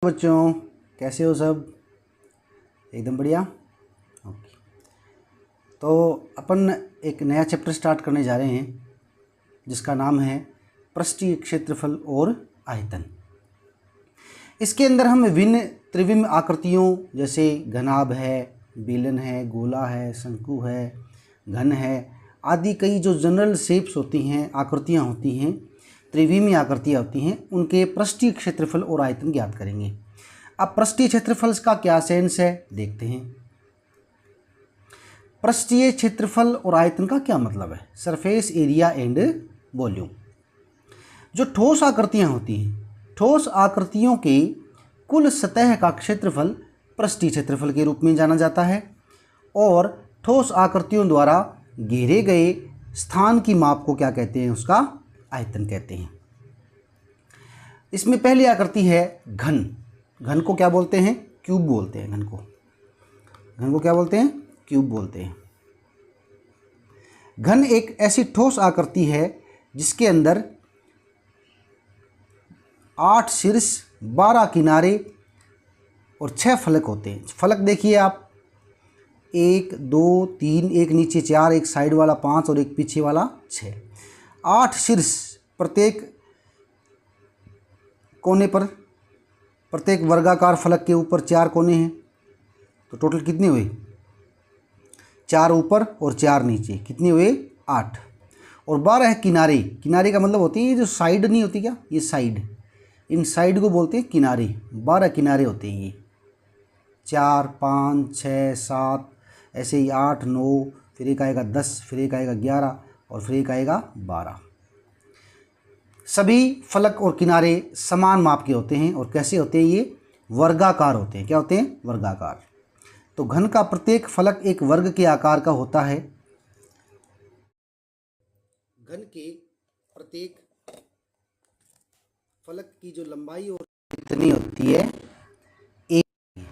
बच्चों, कैसे हो सब? एकदम बढ़िया। ओके, तो अपन एक नया चैप्टर स्टार्ट करने जा रहे हैं जिसका नाम है पृष्ठीय क्षेत्रफल और आयतन। इसके अंदर हम विभिन्न त्रिविम आकृतियों जैसे घनाभ है, बेलन है, गोला है, शंकु है, घन है आदि कई जो जनरल शेप्स होती हैं, आकृतियाँ होती हैं, त्रिविमी आकृतियाँ होती हैं, उनके पृष्ठीय क्षेत्रफल और आयतन ज्ञात करेंगे। अब पृष्ठीय क्षेत्रफल का क्या सेंस है देखते हैं। पृष्ठीय क्षेत्रफल और आयतन का क्या मतलब है? Surface area and volume. जो ठोस आकृतियाँ होती हैं, ठोस आकृतियों के कुल सतह का क्षेत्रफल पृष्ठीय क्षेत्रफल के रूप में जाना जाता है और ठोस आकृतियों द्वारा घेरे गए स्थान की माप को क्या कहते हैं? उसका आयतन कहते हैं। इसमें पहली आकृति है घन। घन को क्या बोलते हैं? क्यूब बोलते हैं। घन को क्या बोलते हैं? क्यूब बोलते हैं। घन एक ऐसी ठोस आकृति है जिसके अंदर 8 शीर्ष, 12 किनारे और 6 फलक होते हैं। फलक देखिए आप, 1 2 3, एक नीचे 4, एक साइड वाला 5 और एक पीछे वाला 6। 8 शीर्ष, प्रत्येक कोने पर, प्रत्येक वर्गाकार फलक के ऊपर 4 कोने हैं, तो टोटल कितने हुए? 4 ऊपर और 4 नीचे, कितने हुए? 8। और 12 किनारे। किनारे का मतलब होती है ये जो साइड नहीं होती क्या, ये साइड, इन साइड को बोलते हैं किनारे। 12 किनारे होते हैं ये, 4 5 6 7, ऐसे ही 8 9, फिर एक आएगा 10, फिर एक आएगा 11 और फिर एक आएगा 12। सभी फलक और किनारे समान माप के होते हैं और कैसे होते हैं? ये वर्गाकार होते हैं। क्या होते हैं? वर्गाकार। तो घन का प्रत्येक फलक एक वर्ग के आकार का होता है। घन के प्रत्येक फलक की जो लंबाई और कितनी होती है? एक।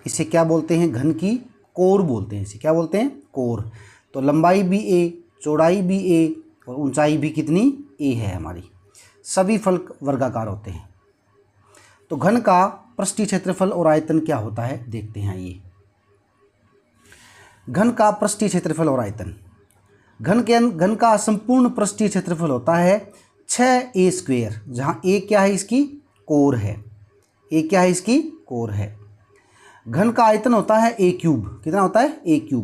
इसे क्या बोलते हैं? घन की कोर बोलते हैं। इसे क्या बोलते हैं? कोर। तो लंबाई भी ए, चौड़ाई भी ए और ऊंचाई भी कितनी? ए है हमारी। सभी फलक वर्गाकार होते हैं। तो घन का पृष्ठीय क्षेत्रफल और आयतन क्या होता है देखते हैं। ये घन का पृष्ठीय क्षेत्रफल और आयतन। घन का संपूर्ण पृष्ठीय क्षेत्रफल होता है 6a², जहाँ a क्या है? इसकी कोर है। a क्या है? इसकी कोर है। घन का आयतन होता है a³। कितना होता है? a³,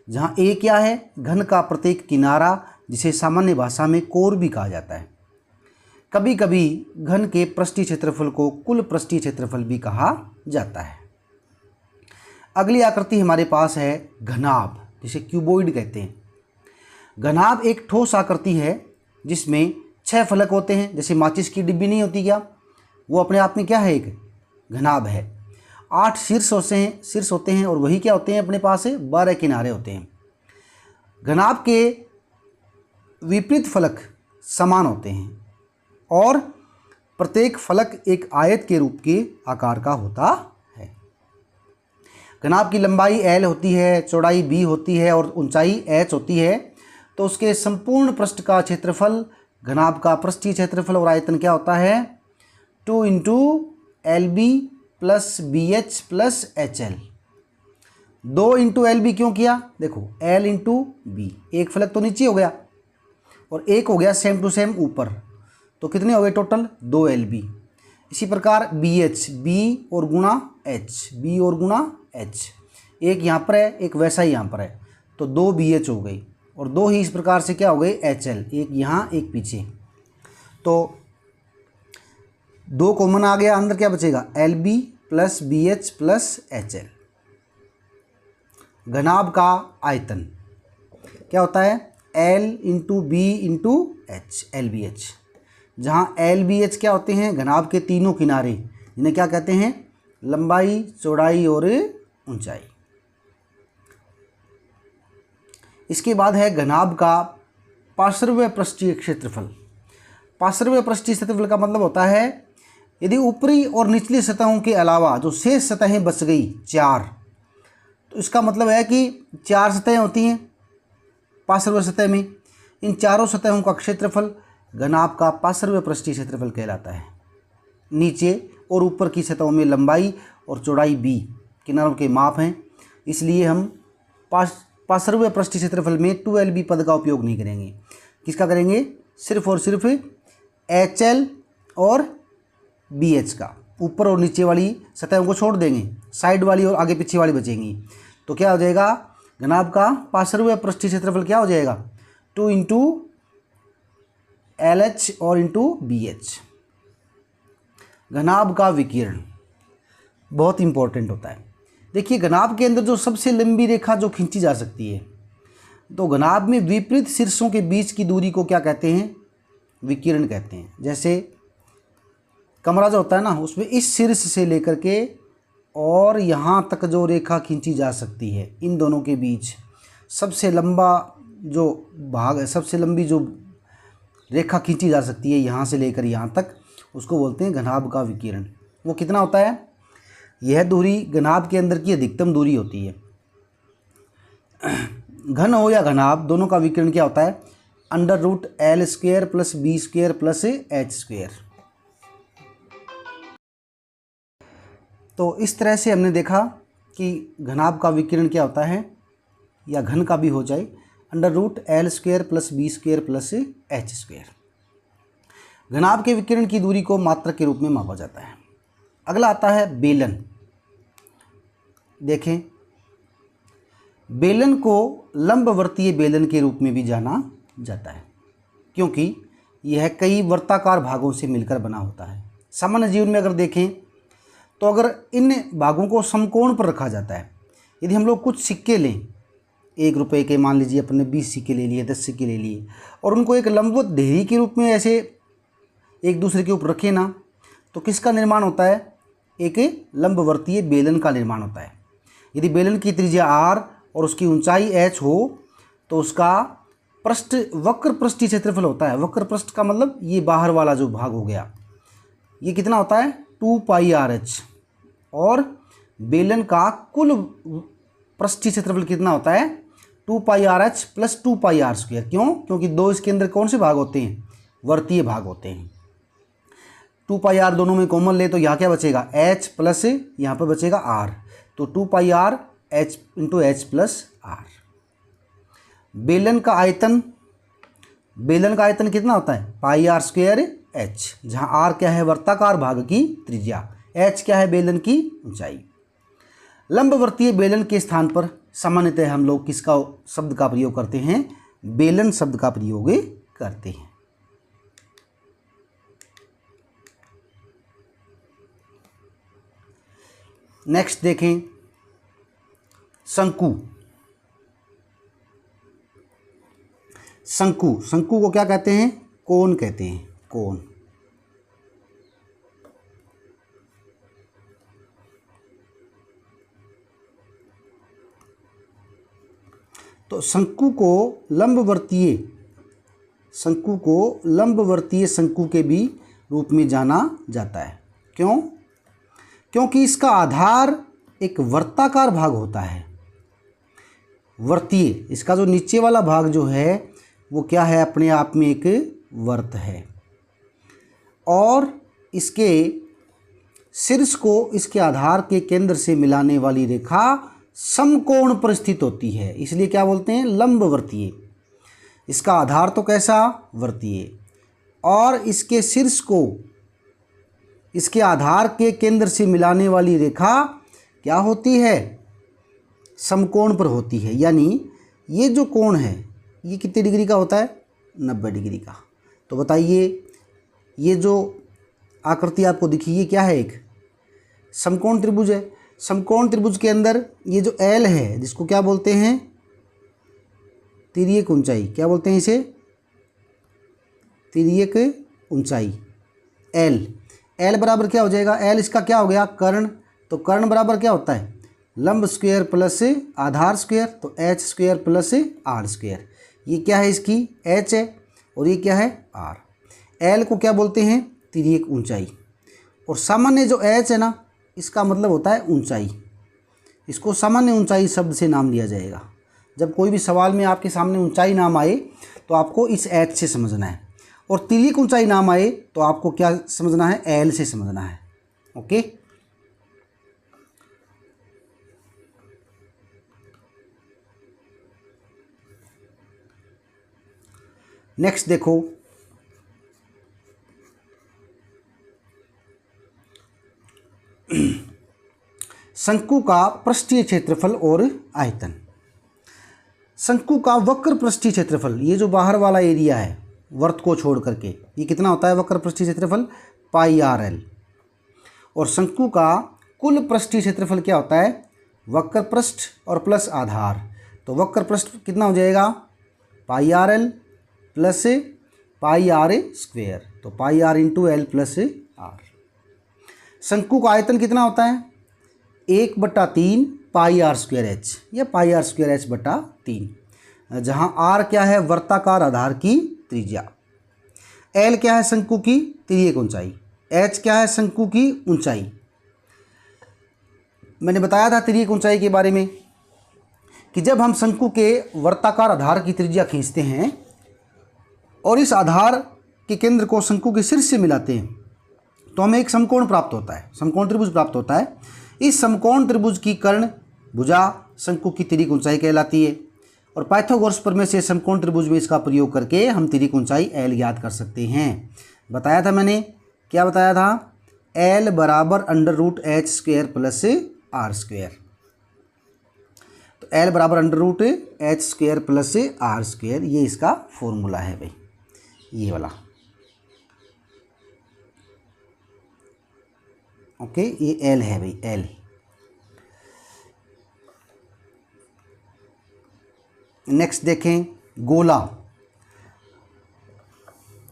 जहाँ a क्या है? घन का प्रत्येक किनारा, जिसे सामान्य भाषा में कोर भी कहा जाता है। कभी कभी घन के पृष्ठीय क्षेत्रफल को कुल पृष्ठीय क्षेत्रफल भी कहा जाता है। अगली आकृति हमारे पास है घनाभ, जिसे क्यूबॉइड कहते हैं। घनाभ एक ठोस आकृति है जिसमें 6 फलक होते हैं। जैसे माचिस की डिब्बी नहीं होती क्या, वो अपने आप में क्या है? एक घनाभ है। 8 शीर्ष होते हैं और वही क्या होते हैं अपने पास है? 12 किनारे होते हैं। घनाभ के विपरीत फलक समान होते हैं और प्रत्येक फलक एक आयत के रूप के आकार का होता है। घनाभ की लंबाई L होती है, चौड़ाई B होती है और ऊंचाई H होती है। तो उसके संपूर्ण पृष्ठ का क्षेत्रफल, घनाभ का पृष्ठीय क्षेत्रफल और आयतन क्या होता है? 2 × LB + BH + HL। 2 × LB क्यों किया? देखो, L × B, एक फलक तो नीचे हो गया और एक हो गया सेम टू सेम ऊपर, तो कितने हो गए टोटल? 2 LB। इसी प्रकार BH, B और गुणा H, B और गुणा H, एक यहाँ पर है, एक वैसा ही यहाँ पर है, तो 2 BH हो गई और 2 ही इस प्रकार से क्या हो गए? HL, एक यहाँ एक पीछे, तो 2 कॉमन आ गया, अंदर क्या बचेगा? LB + BH + HL। घनाभ का आयतन क्या होता है? L × B × H, LBH, जहाँ LBH क्या होते हैं? घनाभ के तीनों किनारे, जिन्हें क्या कहते हैं? लंबाई, चौड़ाई और ऊंचाई। इसके बाद है घनाभ का पार्श्व पृष्ठीय क्षेत्रफल। पार्श्व पृष्ठीय क्षेत्रफल का मतलब होता है यदि ऊपरी और निचली सतहों के अलावा जो शेष सतहें बच गई 4, तो इसका मतलब है कि 4 सतहें होती हैं पार्श्व सतह में। इन चारों सतहों का क्षेत्रफल घनाभ का पार्श्व पृष्ठीय क्षेत्रफल कहलाता है। नीचे और ऊपर की सतहों में लंबाई और चौड़ाई b किनारों के माप हैं, इसलिए हम पार्श्वीय पृष्ठीय क्षेत्रफल में 2lb पद का उपयोग नहीं करेंगे। किसका करेंगे? सिर्फ और सिर्फ HL और BH का। ऊपर और नीचे वाली सतहों को छोड़ देंगे, साइड वाली और आगे पीछे वाली बचेंगी। तो क्या हो जाएगा? घनाभ का पार्श्वीय पृष्ठीय क्षेत्रफल क्या हो जाएगा? 2 इंटू LH और इंटू BH। घनाभ का विकिरण बहुत इंपॉर्टेंट होता है। देखिए, घनाभ के अंदर जो सबसे लंबी रेखा जो खींची जा सकती है, तो घनाभ में विपरीत शीर्षों के बीच की दूरी को क्या कहते हैं? विकिरण कहते हैं। जैसे कमरा जो होता है ना, उसमें इस शीर्ष से लेकर के और यहाँ तक जो रेखा खींची जा सकती है, इन दोनों के बीच सबसे लंबा जो भाग है, सबसे लंबी जो रेखा खींची जा सकती है यहाँ से लेकर यहाँ तक, उसको बोलते हैं घनाभ का विकिरण। वो कितना होता है? यह दूरी घनाभ के अंदर की अधिकतम दूरी होती है। घन हो या घनाभ, दोनों का विकिरण क्या होता है? √L² + B² + H²। तो इस तरह से हमने देखा कि घनाभ का विकिरण क्या होता है, या घन का भी हो जाए, √L² + B² + H²। घनाभ के विकिरण की दूरी को मात्रक के रूप में मापा जाता है। अगला आता है बेलन। देखें, बेलन को लंबवर्तीय बेलन के रूप में भी जाना जाता है, क्योंकि यह कई वर्ताकार भागों से मिलकर बना होता है। सामान्य जीवन में अगर देखें तो अगर इन भागों को समकोण पर रखा जाता है, यदि हम लोग कुछ सिक्के लें, 1 रुपये के, मान लीजिए अपने 20 सिक्के ले लिए, 10 सिक्के ले लिए, और उनको एक लंबवत ढेरी के रूप में ऐसे एक दूसरे के ऊपर रखें ना, तो किसका निर्माण होता है? एक लंबवर्तीय बेलन का निर्माण होता है। यदि बेलन की त्रिज्या r और उसकी ऊंचाई h हो, तो उसका वक्र पृष्ठीय क्षेत्रफल होता है। वक्र पृष्ठ का मतलब ये बाहर वाला जो भाग हो गया, ये कितना होता है? 2πRh। और बेलन का कुल पृष्ठीय क्षेत्रफल कितना होता है? 2πRh + 2πr²। क्यों? क्योंकि दो इसके अंदर कौन से भाग होते हैं? वर्तीय भाग होते हैं। 2πr दोनों में कॉमन ले तो यहाँ क्या बचेगा? h प्लस यहाँ पर बचेगा r, तो 2πr h into h plus r। बेलन का आयतन कितना होता है? πr² h, जहाँ r क्या है? वर्ताकार भाग की त्रिज्या, h क्या है? बेलन की ऊंचाई। लंबवर्तीय बेलन के स्थान पर सामान्यतः हम लोग किसका शब्द का प्रयोग करते हैं? बेलन शब्द का प्रयोग करते हैं। नेक्स्ट देखें, शंकु। शंकु को क्या कहते हैं? कोन कहते हैं। कोन। तो शंकु को लंबवर्तीय शंकु के भी रूप में जाना जाता है। क्यों? क्योंकि इसका आधार एक वर्ताकार भाग होता है। वर्तीय, इसका जो नीचे वाला भाग जो है वो क्या है? अपने आप में एक वर्त है, और इसके शीर्ष को इसके आधार के केंद्र से मिलाने वाली रेखा समकोण पर स्थित होती है, इसलिए क्या बोलते हैं? लंबवर्तीय। इसका आधार तो कैसा? वर्तीय, और इसके शीर्ष को इसके आधार के केंद्र से मिलाने वाली रेखा क्या होती है? समकोण पर होती है। यानी ये जो कोण है ये कितने डिग्री का होता है? 90 डिग्री का। तो बताइए, ये जो आकृति आपको दिखी, ये क्या है? एक समकोण त्रिभुज है। समकोण त्रिभुज के अंदर ये जो L है, जिसको क्या बोलते हैं? तिर्यक ऊंचाई। क्या बोलते हैं इसे? तिर्यक ऊंचाई। L बराबर क्या हो जाएगा? L इसका क्या हो गया? कर्ण। तो कर्ण बराबर क्या होता है? लंब स्क्वायर प्लस आधार स्क्वायर, तो h² प्लस r²। ये क्या है? इसकी h है, और ये क्या है? r। L को क्या बोलते हैं? तिर्यक ऊंचाई। और सामान्य जो h है ना, इसका मतलब होता है ऊंचाई। इसको सामान्य ऊंचाई शब्द से नाम लिया जाएगा। जब कोई भी सवाल में आपके सामने ऊंचाई नाम आए तो आपको इस h से समझना है, और तिर्यक ऊंचाई नाम आए तो आपको क्या समझना है? L से समझना है। ओके। नेक्स्ट देखो, शंकु का पृष्ठीय क्षेत्रफल और आयतन। शंकु का वक्र पृष्ठीय क्षेत्रफल, ये जो बाहर वाला एरिया है वर्त को छोड़ करके, ये कितना होता है वक्र पृष्ठीय क्षेत्रफल? पाई आर एल। और शंकु का कुल पृष्ठीय क्षेत्रफल क्या होता है? वक्र पृष्ठ और प्लस आधार। तो वक्र पृष्ठ कितना हो जाएगा? Pi R L plus pi R square, तो pi R into L plus R. शंकु का आयतन कितना होता है? 1/3 पाई आर स्क्वेयर एच, या पाई आर स्क्वेयर एच बटा 3, जहाँ आर क्या है? वर्ताकार आधार की त्रिज्या। एल क्या है? शंकु की तिर्यक ऊंचाई। एच क्या है? शंकु की ऊंचाई। मैंने बताया था तिर्यक ऊंचाई के बारे में कि जब हम शंकु के वर्ताकार आधार की त्रिज्या खींचते हैं और इस आधार के केंद्र को शंकु के शीर्ष से मिलाते हैं तो हमें एक समकोण प्राप्त होता है, समकोण त्रिभुज प्राप्त होता है। इस समकोण त्रिभुज की कर्ण भुजा शंकु की तिर्यक ऊंचाई कहलाती है। और पाइथागोरस प्रमेय से समकोण त्रिभुज में इसका प्रयोग करके हम तिर्यक ऊंचाई एल ज्ञात कर सकते हैं। बताया था मैंने, क्या बताया था? एल बराबर √h² प्लस आर स्क्वेयर। तो एल बराबर √h² प्लस आर स्क्वेयर, ये इसका फॉर्मूला है भाई, ये वाला। ओके, ये एल है भाई, एल। नेक्स्ट देखें, गोला।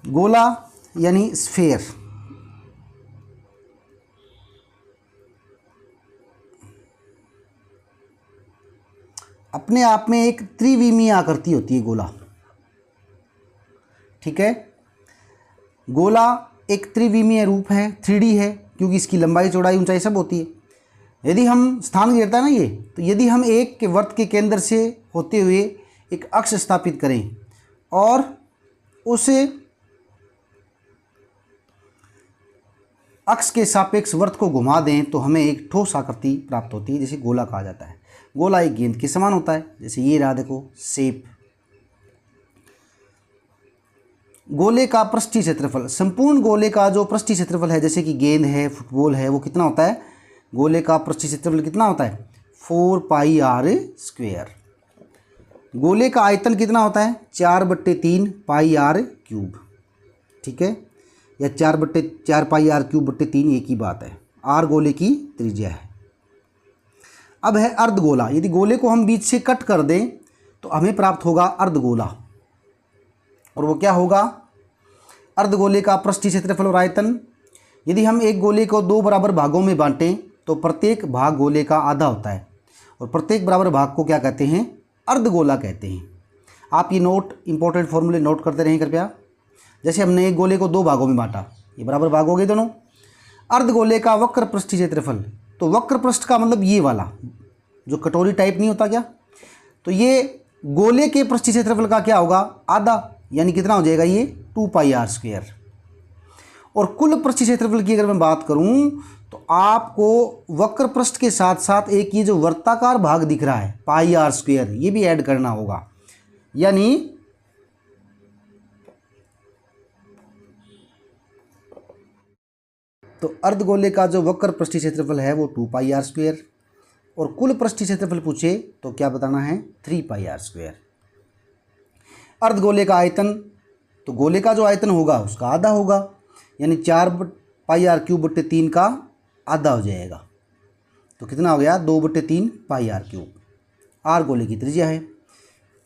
गोला यानी स्फेयर। अपने आप में एक त्रिविमीय आकृति होती है गोला, ठीक है। गोला एक त्रिविमीय रूप है, 3D है, क्योंकि इसकी लंबाई चौड़ाई ऊंचाई सब होती है। यदि हम स्थान घेरता है ना ये, तो यदि हम एक के वर्त के केंद्र से होते हुए एक अक्ष स्थापित करें और उसे अक्ष के सापेक्ष वर्त को घुमा दें तो हमें एक ठोस आकृति प्राप्त होती है, जिसे गोला कहा जाता है। गोला एक गेंद के समान होता है, जैसे ये रहा, देखो शेप। गोले का पृष्ठीय क्षेत्रफल, संपूर्ण गोले का जो पृष्ठीय क्षेत्रफल है, जैसे कि गेंद है, फुटबॉल है, वो कितना होता है? गोले का पृष्ठीय क्षेत्रफल कितना होता है? 4 पाई आर स्क्वेयर। गोले का आयतन कितना होता है? 4/3 पाई आर क्यूब, ठीक है, या 4/4 पाई आर क्यूब बट्टे 3, एक ही बात है। आर गोले की त्रिज्या है। अब है अर्धगोला। यदि गोले को हम बीच से कट कर दें तो हमें प्राप्त होगा अर्धगोला। और वो क्या होगा? अर्धगोले का पृष्ठीय क्षेत्रफल और आयतन। यदि हम एक गोले को 2 बराबर भागों में बांटें तो प्रत्येक भाग गोले का आधा होता है, और प्रत्येक बराबर भाग को क्या कहते हैं? अर्धगोला कहते हैं। आप ये इंपॉर्टेंट फॉर्मूले नोट करते रहें कृपया। जैसे हमने एक गोले को 2 भागों में बांटा, ये बराबर भाग हो गए दोनों। अर्धगोले का वक्र पृष्ठीय क्षेत्रफल, तो वक्र पृष्ठ का मतलब ये वाला जो कटोरी टाइप नहीं होता क्या, तो ये गोले के पृष्ठीय क्षेत्रफल का क्या होगा? आधा, यानी कितना हो जाएगा? ये 2 पाई आर स्क्वेयर। और कुल पृष्ठीय क्षेत्रफल की अगर मैं बात करूं तो आपको वक्र पृष्ठ के साथ साथ एक ये जो वर्ताकार भाग दिख रहा है पाई आर स्क्वेयर, ये भी ऐड करना होगा। यानी तो अर्धगोले का जो वक्र पृष्ठीय क्षेत्रफल है वो 2 पाई आर स्क्वेयर, और कुल पृष्ठीय क्षेत्रफल पूछे तो क्या बताना है? 3 पाई आर स्क्वेयर। अर्धगोले का आयतन, तो गोले का जो आयतन होगा उसका आधा होगा, यानी 4 पाई आर क्यूब बट्टे 3 का आधा हो जाएगा। तो कितना हो गया? 2/3 पाई आर क्यूब। आर गोले की त्रिज्या है।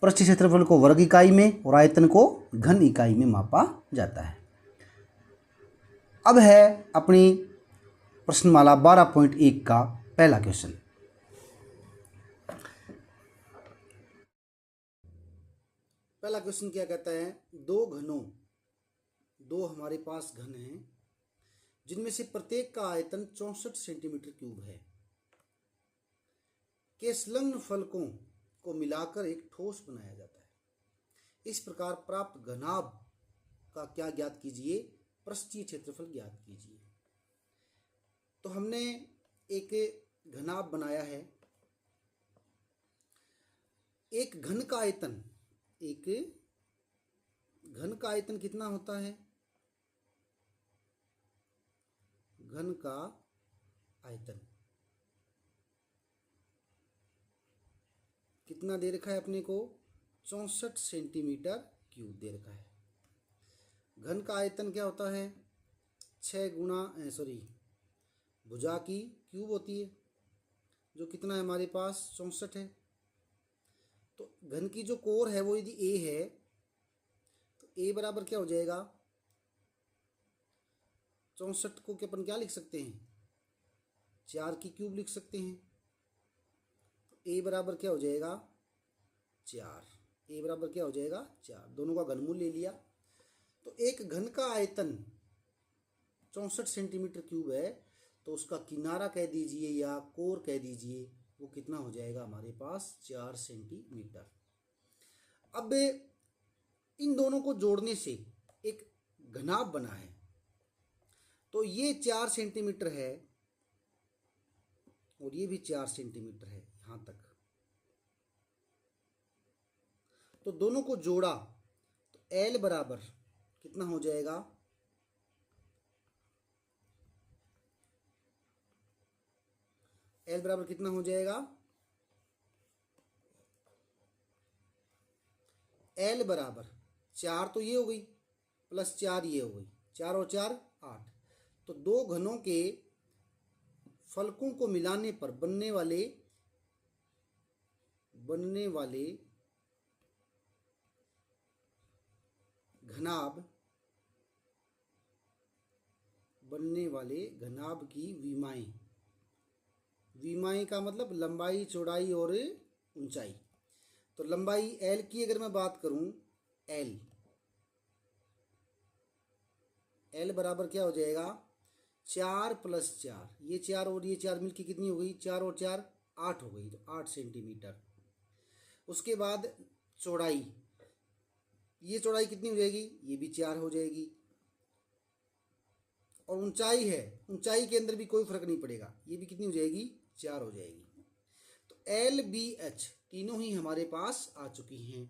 पृष्ठीय क्षेत्रफल को वर्ग इकाई में और आयतन को घन इकाई में मापा जाता है। अब है अपनी प्रश्नमाला 12.1 का पहला क्वेश्चन। पहला क्वेश्चन क्या कहता है? दो हमारे पास घन हैं जिनमें से प्रत्येक का आयतन 64 सेंटीमीटर क्यूब है, के संलग्न फलकों को मिलाकर एक ठोस बनाया जाता है। इस प्रकार प्राप्त घनाभ का क्या ज्ञात कीजिए? पृष्ठीय क्षेत्रफल ज्ञात कीजिए। तो हमने एक घनाभ बनाया है। एक घन का आयतन, एक घन का आयतन कितना होता है? घन का आयतन कितना दे रखा है अपने को? 64 सेंटीमीटर क्यूब दे रखा है। घन का आयतन क्या होता है? 6 गुना भुजा की क्यूब होती है, जो कितना है हमारे पास? 64 है। तो घन की जो कोर है वो यदि ए है तो ए बराबर क्या हो जाएगा? 64 को अपन क्या लिख सकते हैं? 4 की क्यूब लिख सकते हैं। तो ए बराबर क्या हो जाएगा? 4। ए बराबर क्या हो जाएगा? 4। दोनों का घनमूल ले लिया। तो एक घन का आयतन 64 सेंटीमीटर क्यूब है, तो उसका किनारा कह दीजिए या कोर कह दीजिए, वो कितना हो जाएगा हमारे पास? 4 सेंटीमीटर। अब इन दोनों को जोड़ने से एक घनाभ बना है। तो ये 4 सेंटीमीटर है और ये भी 4 सेंटीमीटर है यहां तक। तो दोनों को जोड़ा तो L बराबर कितना हो जाएगा? L बराबर कितना हो जाएगा? L बराबर 4 तो ये हो गई प्लस 4 ये हो गई, 4 और 4 8। तो दो घनों के फलकों को मिलाने पर बनने वाले घनाभ की विमाएं का मतलब लंबाई, चौड़ाई और ऊंचाई। तो लंबाई L की अगर मैं बात करूं, L बराबर क्या हो जाएगा? 4 प्लस 4, ये 4 और ये 4 मिलकर कितनी हो गई? 4 और 4 8 हो गई, तो 8 सेंटीमीटर। उसके बाद चौड़ाई, ये चौड़ाई कितनी हो जाएगी? ये भी 4 हो जाएगी। और ऊंचाई है, ऊंचाई के अंदर भी कोई फर्क नहीं पड़ेगा, ये भी कितनी हो जाएगी? 4 हो जाएगी। तो LBH तीनों ही हमारे पास आ चुकी हैं।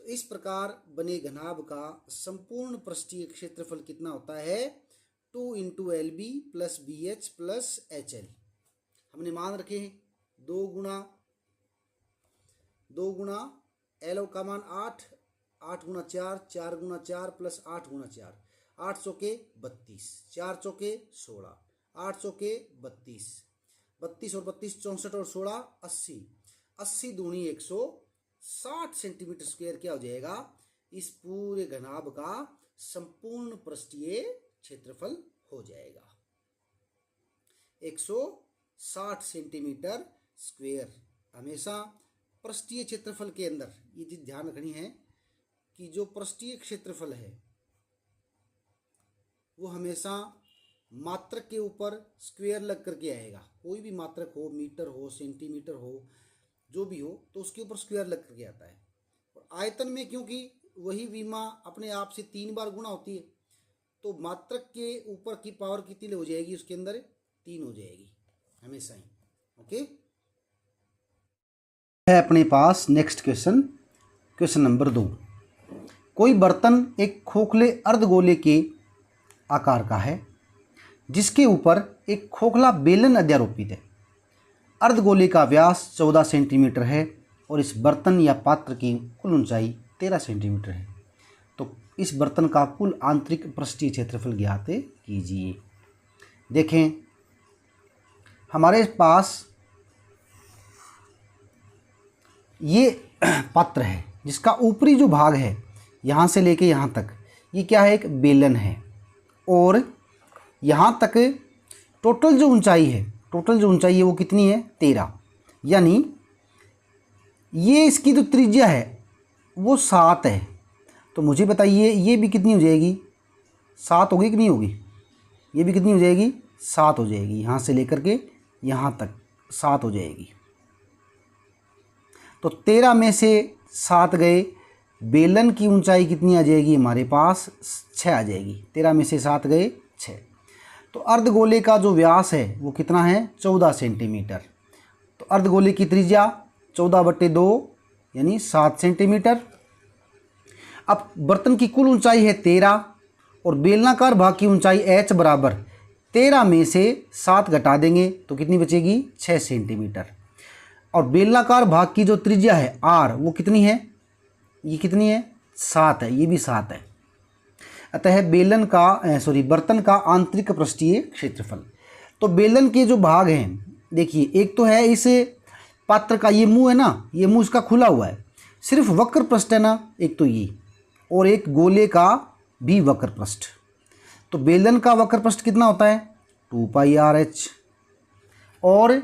तो इस प्रकार बने घनाभ का संपूर्ण पृष्ठीय क्षेत्रफल कितना होता है? 2 × LB + BH + HL। हमने मान रखे हैं 2 गुना L का मान 8, 8 गुना 4, 4 गुना 4 + 8 गुना 4, 8 चौके 32, 4 चौके 16, 8 चौके 32, 32 और 32 64 और 16 80, 80 दूनी 160 सेंटीमीटर स्क्वायर क्या हो जाएगा? इस पूरे घनाभ का संपूर्ण पृष्ठीय क्षेत्रफल हो जाएगा 160 सेंटीमीटर स्क्वायर। हमेशा पृष्ठीय क्षेत्रफल के अंदर ये चीज ध्यान रखनी है कि जो पृष्ठीय क्षेत्रफल है वो हमेशा मात्रक के ऊपर स्क्वायर लग करके आएगा। कोई भी मात्रक हो, मीटर हो, सेंटीमीटर हो, जो भी हो, तो उसके ऊपर स्क्वायर लग करके आता है। और आयतन में क्योंकि वही विमा अपने आप से 3 बार गुणा होती है, तो मात्रक के ऊपर की पावर कितनी हो जाएगी? उसके अंदर 3 हो जाएगी हमेशा ही। ओके, है अपने पास नेक्स्ट क्वेश्चन नंबर 2। कोई बर्तन एक खोखले अर्धगोले के आकार का है जिसके ऊपर एक खोखला बेलन अध्यारोपित है। अर्धगोले का व्यास 14 सेंटीमीटर है और इस बर्तन या पात्र की कुल ऊंचाई 13 सेंटीमीटर है। तो इस बर्तन का कुल आंतरिक पृष्ठीय क्षेत्रफल ज्ञात कीजिए। देखें, हमारे पास ये पात्र है जिसका ऊपरी जो भाग है यहाँ से लेके यहाँ तक, ये क्या है? एक बेलन है। और यहाँ तक टोटल जो ऊंचाई है वो कितनी है? 13। यानी ये इसकी जो त्रिज्या है वो 7 है। तो मुझे बताइए ये भी कितनी हो जाएगी? 7 होगी कि नहीं होगी? ये भी कितनी हो जाएगी? 7 हो जाएगी। यहाँ से लेकर के यहाँ तक 7 हो जाएगी। तो 13 में से 7 गए, बेलन की ऊंचाई कितनी आ जाएगी हमारे पास? 6 आ जाएगी। 13 में से 7 गए 6। तो अर्धगोले का जो व्यास है वो कितना है 14 सेंटीमीटर। तो अर्धगोले की त्रिज्या 14/2 यानी 7 सेंटीमीटर। अब बर्तन की कुल ऊंचाई है 13 और बेलनाकार भाग की ऊंचाई h बराबर 13 में से 7 घटा देंगे तो कितनी बचेगी 6 सेंटीमीटर। और बेलनाकार भाग की जो त्रिज्या है r वो कितनी है, ये कितनी है 7 है, ये भी 7 है। अतः बर्तन का आंतरिक पृष्ठीय क्षेत्रफल। तो बेलन के जो भाग हैं देखिए, एक तो है इस पात्र का ये मुंह है ना, ये मुंह इसका खुला हुआ है, सिर्फ वक्र पृष्ठ है ना, एक तो ये, और एक गोले का भी वक्र पृष्ठ। तो बेलन का वक्र पृष्ठ कितना होता है 2πrh और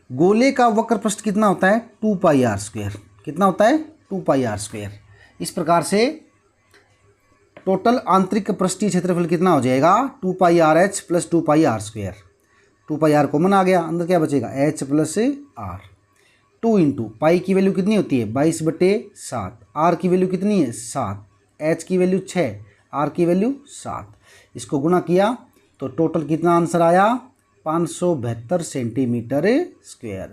गोले का वक्र पृष्ठ कितना होता है 2πr²। कितना होता है 2πr²। इस प्रकार से टोटल आंतरिक पृष्ठीय क्षेत्रफल कितना हो जाएगा 2πrh + 2πr²। 2πr कॉमन आ गया, अंदर क्या बचेगा h + r। 2 × पाई की वैल्यू कितनी होती है 22/7, r की वैल्यू कितनी है 7, h की वैल्यू 6, r की वैल्यू 7। इसको गुणा किया तो टोटल कितना आंसर आया 572 सेंटीमीटर²।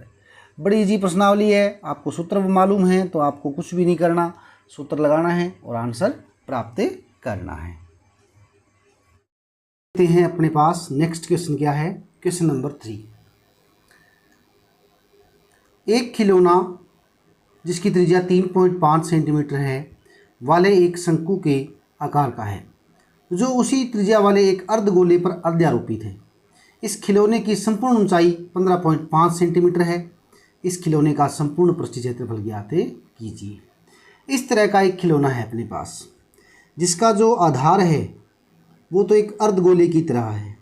बड़ी इजी प्रश्नावली है, आपको सूत्र मालूम है तो आपको कुछ भी नहीं करना, सूत्र लगाना है और आंसर प्राप्त करना है। देखते हैं अपने पास नेक्स्ट क्वेश्चन क्या है। Question number 3। एक खिलौना जिसकी त्रिज्या 3.5 सेंटीमीटर है वाले एक शंकु के आकार का है जो उसी त्रिज्या वाले एक अर्धगोले पर अध्यारोपित है। इस खिलौने की संपूर्ण ऊंचाई 15.5 सेंटीमीटर है। इस खिलौने का संपूर्ण पृष्ठीय क्षेत्रफल ज्ञात कीजिए। इस तरह का एक खिलौना है अपने पास जिसका जो आधार है वो तो एक अर्धगोले की तरह है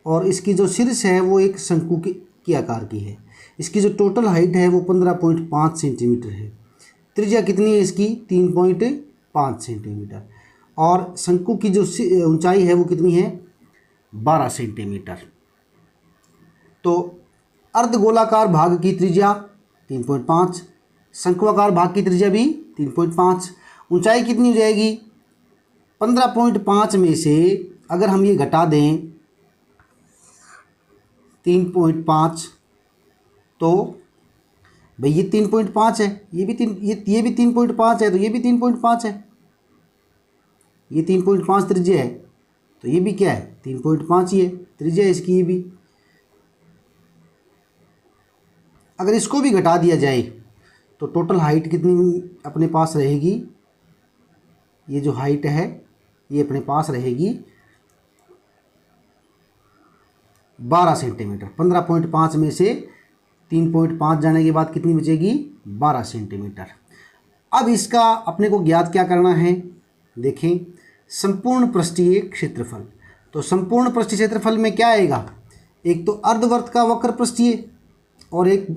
और इसकी जो शीर्ष है वो एक शंकु के आकार की है। इसकी जो टोटल हाइट है वो 15.5 सेंटीमीटर है। त्रिज्या कितनी है इसकी 3.5 सेंटीमीटर और शंकु की जो ऊंचाई है वो कितनी है 12 सेंटीमीटर। तो अर्धगोलाकार भाग की त्रिज्या 3.5, शंक्वाकार भाग की त्रिज्या भी 3.5। ऊंचाई कितनी हो जाएगी 15.5 में से अगर हम ये घटा दें 3.5 तो भाई ये 3.5 है, ये भी 3.5 है, तो ये भी 3.5 है, ये 3.5 त्रिज्या है तो ये भी क्या है 3.5 ही है त्रिज्या इसकी। ये भी अगर इसको भी घटा दिया जाए तो टोटल हाइट कितनी अपने पास रहेगी, ये जो हाइट है ये अपने पास रहेगी 12 सेंटीमीटर। 15.5 में से 3.5 जाने के बाद कितनी बचेगी 12 सेंटीमीटर। अब इसका अपने को ज्ञात क्या करना है, देखें संपूर्ण पृष्ठीय क्षेत्रफल। तो संपूर्ण पृष्ठीय क्षेत्रफल में क्या आएगा, एक तो अर्धवर्त का वक्र पृष्ठीय और एक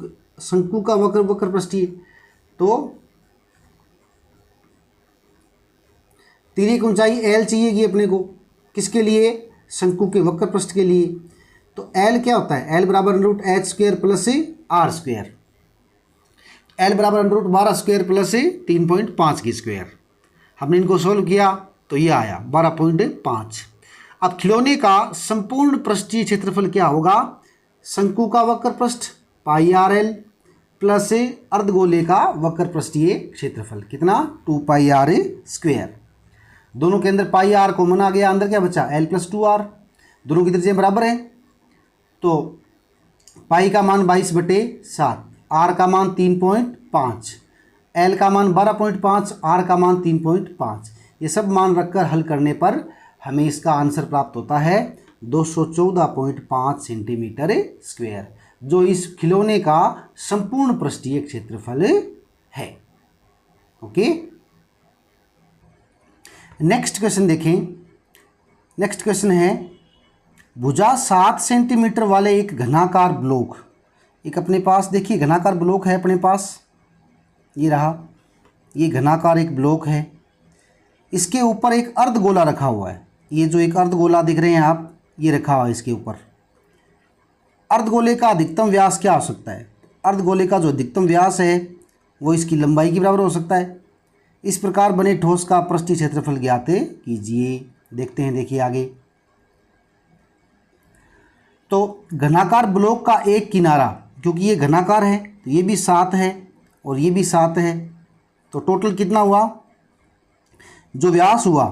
शंकु का वक्र पृष्ठीय। तो तिर्यक ऊंचाई L चाहिएगी अपने को, किसके लिए शंकु के वक्र पृष्ठ के लिए। तो L क्या होता है L बराबर √h² + r²। L बराबर √12² + 3.5 की स्क्वायर। हमने इनको सोल्व किया तो ये आया 12.5। अब खिलौने का संपूर्ण पृष्ठीय क्षेत्रफल क्या होगा, शंकु का वक्र पृष्ठ πrl प्लस अर्धगोले का वक्र पृष्ठीय क्षेत्रफल कितना 2πr²। दोनों के अंदर πr कॉमन आ गया, अंदर क्या बचा l + 2r। दोनों की त्रिज्या बराबर है तो पाई का मान 22/7, r का मान 3.5, l का मान 12.5, r का मान 3.5। ये सब मान रखकर हल करने पर हमें इसका आंसर प्राप्त होता है 214.5 सेंटीमीटर², जो इस खिलौने का संपूर्ण पृष्ठीय क्षेत्रफल है। ओके, नेक्स्ट क्वेश्चन देखें। नेक्स्ट क्वेश्चन है भुजा 7 सेंटीमीटर वाले एक घनाकार ब्लॉक, एक अपने पास देखिए घनाकार ब्लॉक है अपने पास, ये रहा, ये घनाकार एक ब्लॉक है, इसके ऊपर एक अर्धगोला रखा हुआ है। ये जो एक अर्धगोला दिख रहे हैं आप, ये रखा हुआ है इसके ऊपर। अर्धगोले का अधिकतम व्यास क्या हो सकता है, अर्धगोले का जो अधिकतम व्यास है वो इसकी लंबाई के बराबर हो सकता है। इस प्रकार बने ठोस का पृष्ठीय क्षेत्रफल ज्ञात कीजिए। देखते हैं, देखिए आगे तो घनाकार ब्लॉक का एक किनारा, क्योंकि ये घनाकार है तो ये भी 7 है और ये भी 7 है, तो टोटल कितना हुआ, जो व्यास हुआ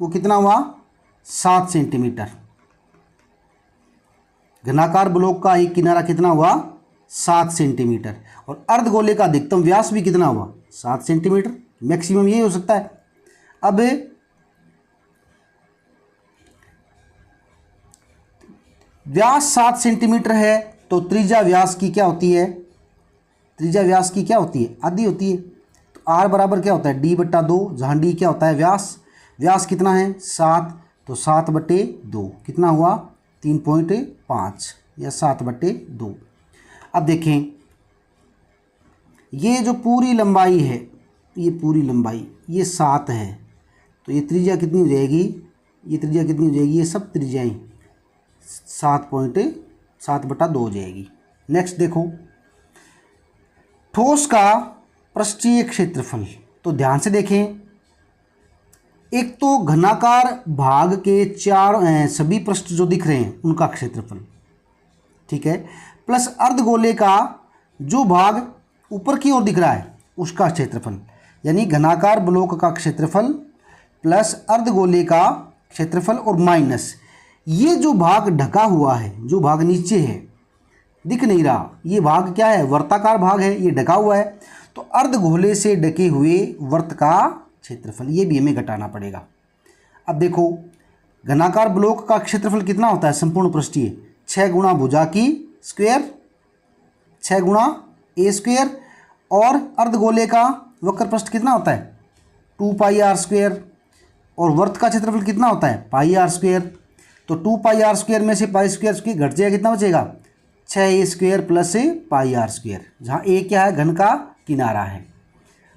वो कितना हुआ, 7 सेंटीमीटर। घनाकार ब्लॉक का एक किनारा कितना हुआ, 7 सेंटीमीटर। और अर्धगोले का अधिकतम व्यास भी कितना हुआ, 7 सेंटीमीटर। मैक्सिमम ये हो सकता है। अब व्यास 7 सेंटीमीटर है तो त्रिज्या व्यास की क्या होती है, त्रिज्या व्यास की क्या होती है, आधी होती है। तो आर बराबर क्या होता है, d/2, जहाँ d क्या होता है, व्यास। व्यास कितना है, 7, तो 7/2 कितना हुआ, 3.5 या 7/2। अब देखें ये जो पूरी लंबाई है, ये पूरी लंबाई ये 7 है, तो ये त्रिज्या कितनी हो जाएगी, ये त्रिज्या कितनी हो जाएगी, ये सब त्रिज्याएँ 7.7/2 हो जाएगी। नेक्स्ट देखो, ठोस का पृष्ठीय क्षेत्रफल। तो ध्यान से देखें, एक तो घनाकार भाग के सभी पृष्ठ जो दिख रहे हैं उनका क्षेत्रफल, ठीक है, प्लस अर्धगोले का जो भाग ऊपर की ओर दिख रहा है उसका क्षेत्रफल, यानी घनाकार ब्लॉक का क्षेत्रफल प्लस अर्धगोले का क्षेत्रफल और माइनस ये जो भाग ढका हुआ है, जो भाग नीचे है दिख नहीं रहा, ये भाग क्या है, वर्ताकार भाग है, ये ढका हुआ है, तो अर्धगोले से ढके हुए वर्त का क्षेत्रफल ये भी हमें घटाना पड़ेगा। अब देखो घनाकार ब्लॉक का क्षेत्रफल कितना होता है संपूर्ण पृष्ठीय, 6 गुणा भुजा की स्क्वायर, 6 गुणा a स्क्वायर, और अर्धगोले का वक्र पृष्ठ कितना होता है, 2πr², और वर्त का क्षेत्रफल कितना होता है, πr²। तो 2πr² में से π² घट जाएगा, कितना बचेगा, 6a² प्लस πr², जहाँ a क्या है, घन का किनारा है।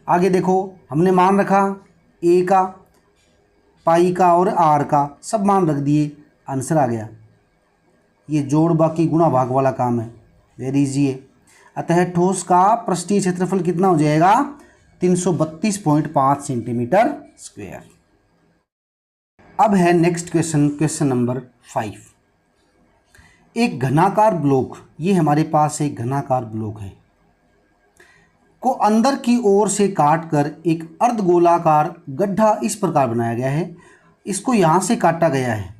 आगे देखो हमने मान रखा a का, पाई का और r का, सब मान रख दिए, आंसर आ गया। ये जोड़ बाकी गुणा भाग वाला काम है, वेरी इजी है। अतः ठोस का पृष्ठीय क्षेत्रफल कितना हो जाएगा, 332.5 सेंटीमीटर स्क्वायर। अब है नेक्स्ट क्वेश्चन, क्वेश्चन नंबर 5। एक घनाकार ब्लॉक, ये हमारे पास एक घनाकार ब्लॉक है, को अंदर की ओर से काटकर एक अर्धगोलाकार गड्ढा इस प्रकार बनाया गया है। इसको यहाँ से काटा गया है,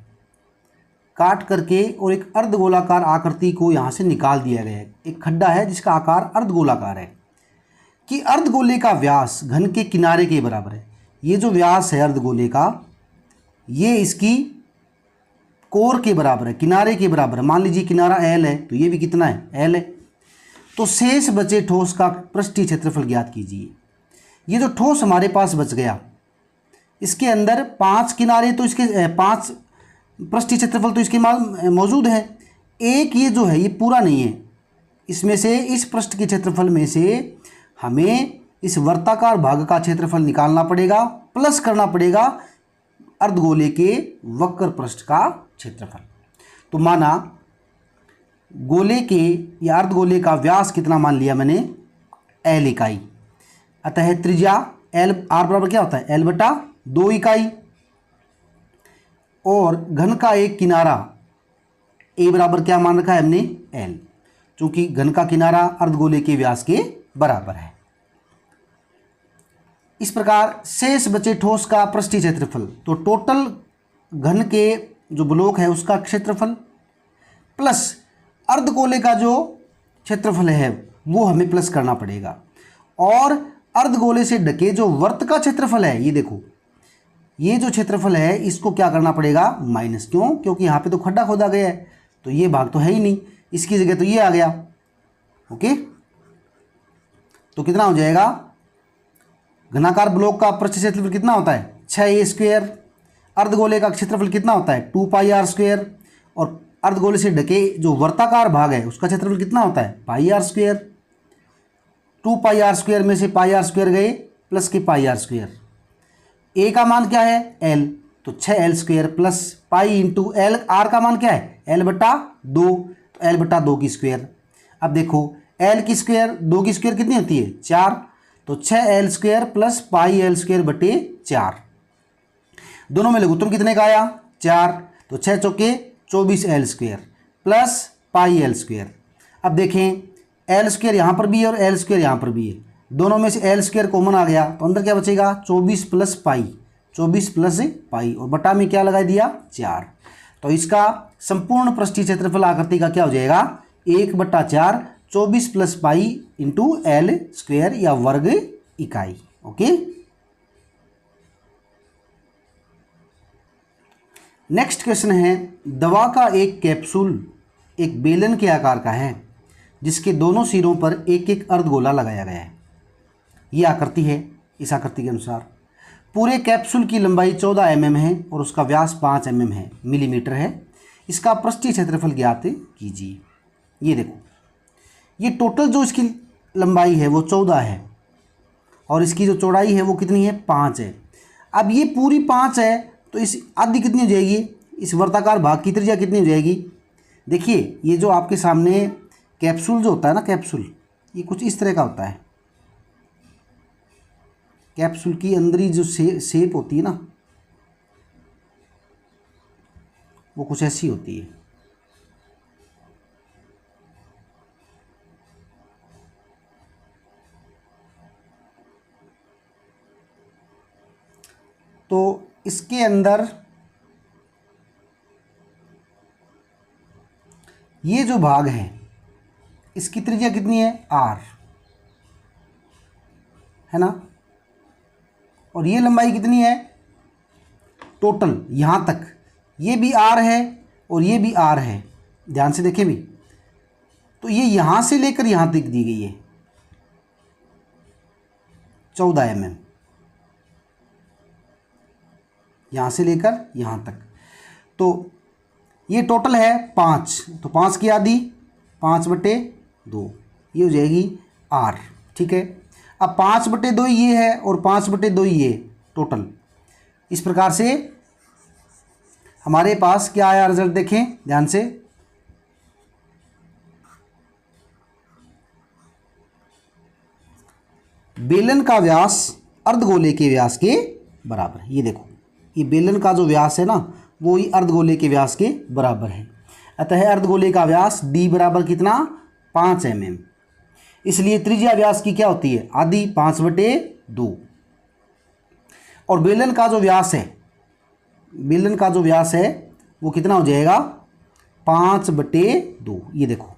काट करके, और एक अर्धगोलाकार आकृति को यहाँ से निकाल दिया गया है। एक खड्डा है जिसका आकार अर्धगोलाकार है, कि अर्धगोले का व्यास घन के किनारे के बराबर है। ये जो व्यास है अर्धगोले का, ये इसकी कोर के बराबर है, किनारे के बराबर है। मान लीजिए किनारा L है तो ये भी कितना है, L है। तो शेष बचे ठोस का पृष्ठीय क्षेत्रफल ज्ञात कीजिए। ये जो ठोस हमारे पास बच गया, इसके अंदर 5 किनारे, तो इसके 5 पृष्ठीय क्षेत्रफल तो इसके मौजूद है। एक ये जो है ये पूरा नहीं है, इसमें से इस पृष्ठ के क्षेत्रफल में से हमें इस वर्ताकार भाग का क्षेत्रफल निकालना पड़ेगा, प्लस करना पड़ेगा अर्धगोले के वक्र पृष्ठ का क्षेत्रफल। तो माना गोले के या अर्धगोले का व्यास कितना मान लिया मैंने, L इकाई। अतः त्रिज्या L, R बराबर क्या होता है, L/2 इकाई, और घन का एक किनारा A बराबर क्या मान रखा है हमने, L, चूंकि घन का किनारा अर्धगोले के व्यास के बराबर है। इस प्रकार शेष बचे ठोस का पृष्ठीय क्षेत्रफल, तो टोटल घन के जो ब्लॉक है उसका क्षेत्रफल प्लस अर्धगोले का जो क्षेत्रफल है वो हमें प्लस करना पड़ेगा, और अर्धगोले से ढके जो वर्त का क्षेत्रफल है, ये देखो ये जो क्षेत्रफल है इसको क्या करना पड़ेगा, माइनस। क्यों, क्योंकि यहाँ पे तो खड्डा खोदा गया है, तो ये भाग तो है ही नहीं, इसकी जगह तो ये आ गया। ओके, तो कितना हो जाएगा, घनाकार ब्लॉक का पृष्ठीय क्षेत्रफल कितना होता है, 6a²। अर्धगोले का क्षेत्रफल कितना होता है, 2πr², और अर्धगोले से ढके जो वर्ताकार भाग है उसका क्षेत्रफल कितना होता है, πr²। 2πr² में से πr² गए प्लस के πr²। a का मान क्या है, l, तो 6l² plus pi into l, r का मान क्या है, l/2, तो l/2 की स्क्वायर। अब देखो l की स्क्वायर, 2 की स्क्वायर कितनी होती है, 4, तो 6l² प्लस πl² बटे 4। दोनों में लघुत्तम कितने का आया, 4, तो 6 चौके 24 L square plus pi L square. अब देखें एल स्क्वेयर यहाँ पर भी है और एल स्क्वेयर यहाँ पर भी है, दोनों में से एल स्क्वेयर कॉमन आ गया तो अंदर क्या बचेगा 24 प्लस पाई, 24 प्लस पाई और बटा में क्या लगा दिया 4। तो इसका संपूर्ण पृष्ठीय क्षेत्रफल आकृति का क्या हो जाएगा 1/4 24 plus pi into L square या वर्ग इकाई। ओके, नेक्स्ट क्वेश्चन है, दवा का एक कैप्सूल एक बेलन के आकार का है जिसके दोनों सिरों पर एक एक अर्धगोला लगाया गया है। ये आकृति है। इस आकृति के अनुसार पूरे कैप्सूल की लंबाई 14 mm है और उसका व्यास 5 mm है, मिलीमीटर है। इसका पृष्ठीय क्षेत्रफल ज्ञात कीजिए। ये देखो, ये टोटल जो इसकी लंबाई है वो 14 है और इसकी जो चौड़ाई है वो कितनी है 5 है। अब ये पूरी 5 है तो इस आधी कितनी हो जाएगी, इस वर्ताकार भाग की त्रिज्या कितनी हो जाएगी। देखिए ये जो आपके सामने कैप्सूल जो होता है ना, कैप्सूल ये कुछ इस तरह का होता है। कैप्सूल की अंदरी जो शेप होती है ना वो कुछ ऐसी होती है। तो इसके अंदर ये जो भाग है इसकी त्रिज्या कितनी है r, है ना, और ये लंबाई कितनी है टोटल यहाँ तक, ये भी r है और ये भी r है। ध्यान से देखें भी, तो ये यहाँ से लेकर यहाँ तक दी गई है 14 mm, यहाँ से लेकर यहाँ तक। तो ये टोटल है 5, तो 5 की आधी 5/2 ये हो जाएगी r। ठीक है, अब 5/2 ये है और 5/2 ये टोटल। इस प्रकार से हमारे पास क्या आया रिजल्ट, देखें ध्यान से। बेलन का व्यास अर्धगोले के व्यास के बराबर है। ये देखो, ये बेलन का जो व्यास है ना वो ही अर्धगोले के व्यास के बराबर है। अतः अर्धगोले का व्यास d बराबर कितना 5 mm, इसलिए त्रिज्या व्यास की क्या होती है आधी 5/2। और बेलन का जो व्यास है, बेलन का जो व्यास है वो कितना हो जाएगा 5/2। ये देखो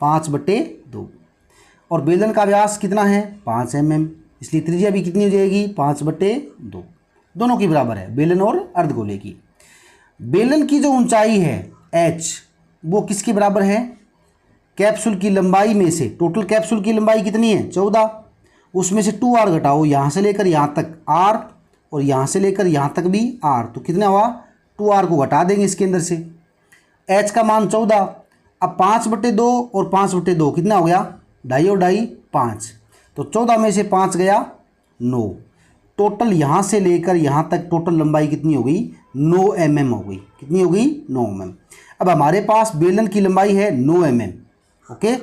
5/2 और बेलन का व्यास कितना है 5 mm, इसलिए त्रिज्या भी कितनी हो जाएगी 5/2, दोनों की बराबर है बेलन और अर्धगोले की। बेलन की जो ऊंचाई है h वो किसके बराबर है, कैप्सूल की लंबाई में से, टोटल कैप्सूल की लंबाई कितनी है 14, उसमें से 2r घटाओ, यहाँ से लेकर यहाँ तक r और यहाँ से लेकर यहाँ तक भी r, तो कितना हुआ 2r को घटा देंगे इसके अंदर से। h का मान 14, अब 5/2 और 5/2 कितना हो गया 2.5 और 2.5 5, तो 14 में से 5 गया 9। टोटल यहाँ से लेकर यहाँ तक टोटल लंबाई कितनी हो गई 9 mm हो गई। कितनी हो गई 9 mm। अब हमारे पास बेलन की लंबाई है 9 mm। ओके,